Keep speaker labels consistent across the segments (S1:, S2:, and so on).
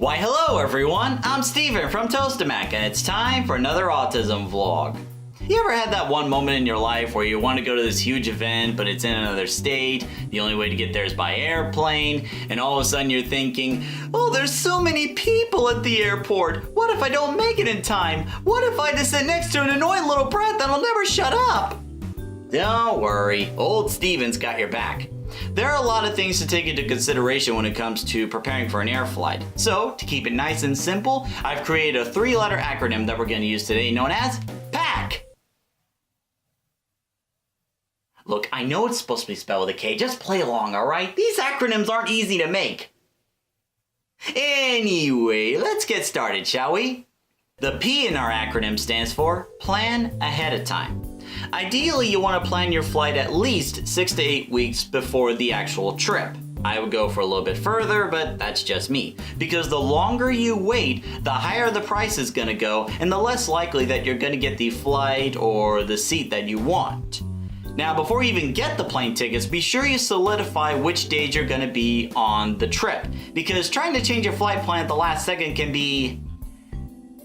S1: Why hello everyone, I'm Steven from Tostemac and it's time for another autism vlog. You ever had that one moment in your life where you want to go to this huge event but it's in another state, the only way to get there is by airplane, and all of a sudden you're thinking, oh there's so many people at the airport, what if I don't make it in time? What if I just sit next to an annoying little brat that'll never shut up? Don't worry, old Steven's got your back. There are a lot of things to take into consideration when it comes to preparing for an air flight. So, to keep it nice and simple, I've created a 3-letter acronym that we're going to use today known as PACK. Look, I know it's supposed to be spelled with a K, just play along, alright? These acronyms aren't easy to make. Anyway, let's get started, shall we? The P in our acronym stands for Plan Ahead of Time. Ideally, you want to plan your flight at least 6 to 8 weeks before the actual trip. I would go for a little bit further, but that's just me. Because the longer you wait, the higher the price is going to go, and the less likely that you're going to get the flight or the seat that you want. Now, before you even get the plane tickets, be sure you solidify which days you're going to be on the trip. Because trying to change your flight plan at the last second can be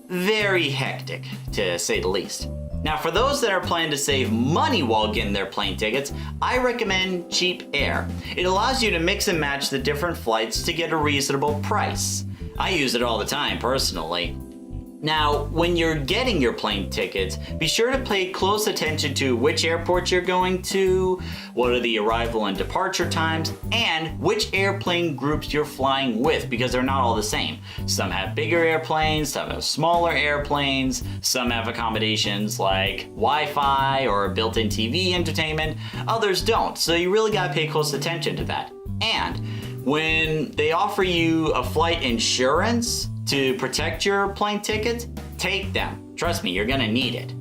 S1: very hectic, to say the least. Now, for those that are planning to save money while getting their plane tickets, I recommend Cheap Air. It allows you to mix and match the different flights to get a reasonable price. I use it all the time, personally. Now, when you're getting your plane tickets, be sure to pay close attention to which airport you're going to, what are the arrival and departure times, and which airplane groups you're flying with, because they're not all the same. Some have bigger airplanes, some have smaller airplanes, some have accommodations like Wi-Fi or built-in TV entertainment, others don't, so you really gotta pay close attention to that. And when they offer you a flight insurance to protect your plane tickets, take them. Trust me, you're gonna need it.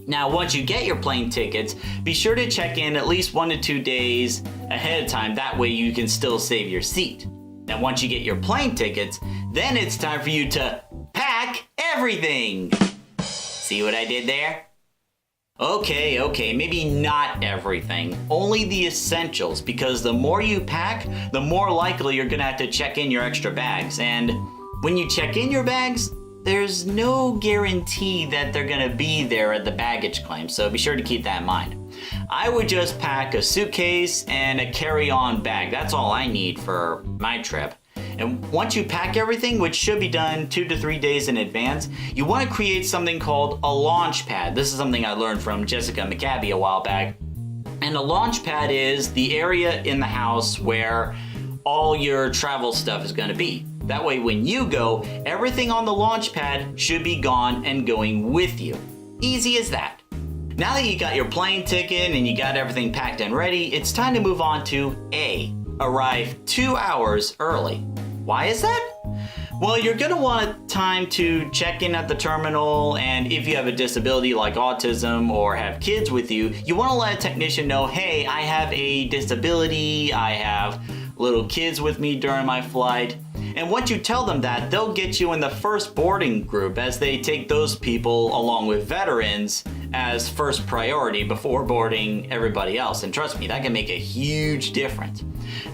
S1: Now, once you get your plane tickets, be sure to check in at least 1 to 2 days ahead of time. That way you can still save your seat. Now, once you get your plane tickets, then it's time for you to pack everything. See what I did there? Okay, maybe not everything, only the essentials, because the more you pack, the more likely you're gonna have to check in your extra bags. And when you check in your bags, there's no guarantee that they're gonna be there at the baggage claim, so be sure to keep that in mind. I would just pack a suitcase and a carry-on bag. That's all I need for my trip. And once you pack everything, which should be done 2 to 3 days in advance, you want to create something called a launch pad. This is something I learned from Jessica McCabe a while back. And a launch pad is the area in the house where all your travel stuff is going to be. That way when you go, everything on the launch pad should be gone and going with you. Easy as that. Now that you got your plane ticket and you got everything packed and ready, it's time to move on to A. Arrive 2 hours early. Why is that? Well, you're gonna want time to check in at the terminal, and if you have a disability like autism or have kids with you, you wanna let a technician know, hey, I have a disability, I have little kids with me during my flight. And once you tell them that, they'll get you in the first boarding group as they take those people along with veterans as first priority before boarding everybody else. And trust me, that can make a huge difference.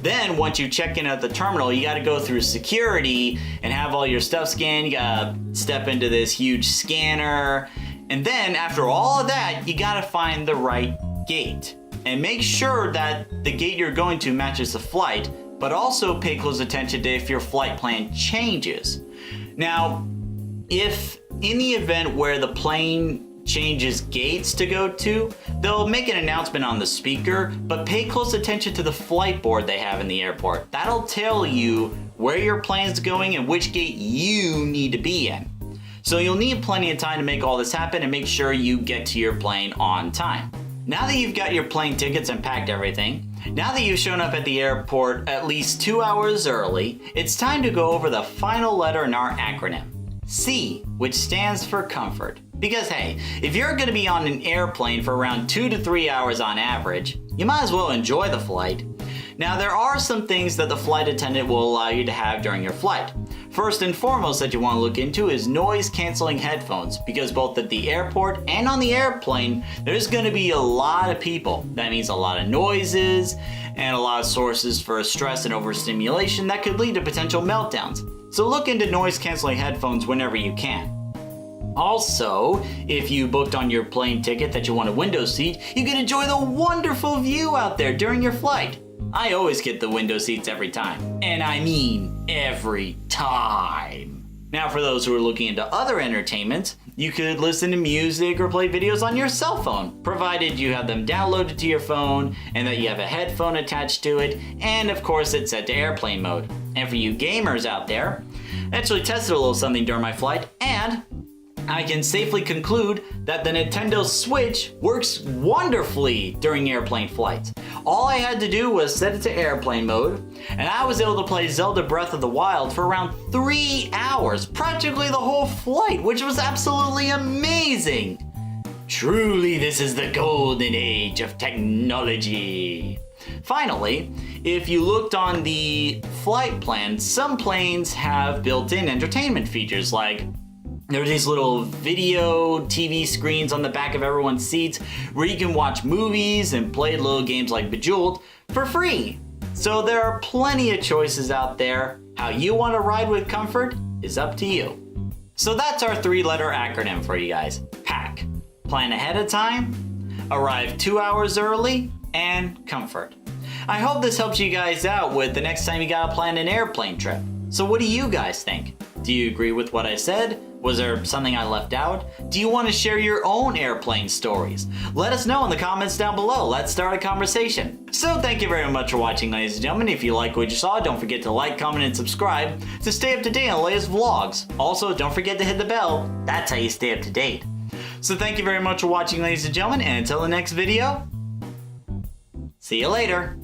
S1: Then once you check in at the terminal, you gotta go through security and have all your stuff scanned. You gotta step into this huge scanner. And then after all of that, you gotta find the right gate. And make sure that the gate you're going to matches the flight, but also pay close attention to if your flight plan changes. Now, if in the event where the plane changes gates to go to, they'll make an announcement on the speaker, but pay close attention to the flight board they have in the airport. That'll tell you where your plane's going and which gate you need to be in. So you'll need plenty of time to make all this happen and make sure you get to your plane on time. Now that you've got your plane tickets and packed everything, now that you've shown up at the airport at least 2 hours early, it's time to go over the final letter in our acronym, C, which stands for comfort. Because hey, if you're gonna be on an airplane for around 2 to 3 hours on average, you might as well enjoy the flight. Now, there are some things that the flight attendant will allow you to have during your flight. First and foremost that you want to look into is noise canceling headphones, because both at the airport and on the airplane, there's going to be a lot of people. That means a lot of noises and a lot of sources for stress and overstimulation that could lead to potential meltdowns. so look into noise-canceling headphones whenever you can. Also, if you booked on your plane ticket that you want a window seat, you can enjoy the wonderful view out there during your flight. I always get the window seats every time. And I mean every time. Now for those who are looking into other entertainments, you could listen to music or play videos on your cell phone, provided you have them downloaded to your phone and that you have a headphone attached to it, and of course it's set to airplane mode. And for you gamers out there, I actually tested a little something during my flight, and I can safely conclude that the Nintendo Switch works wonderfully during airplane flights. All I had to do was set it to airplane mode, and I was able to play Zelda Breath of the Wild for around 3 hours, practically the whole flight, which was absolutely amazing. Truly, this is the golden age of technology. Finally, if you looked on the flight plan, some planes have built-in entertainment features like there are these little video TV screens on the back of everyone's seats where you can watch movies and play little games like Bejeweled for free. So there are plenty of choices out there. How you want to ride with comfort is up to you. So that's our 3-letter acronym for you guys. PACK. Plan ahead of time, arrive 2 hours early, and comfort. I hope this helps you guys out with the next time you gotta plan an airplane trip. So what do you guys think? Do you agree with what I said? Was there something I left out? Do you want to share your own airplane stories? Let us know in the comments down below. Let's start a conversation. So thank you very much for watching, ladies and gentlemen. If you like what you saw, don't forget to like, comment, and subscribe to stay up to date on the latest vlogs. Also, don't forget to hit the bell. That's how you stay up to date. So thank you very much for watching, ladies and gentlemen, and until the next video, see you later.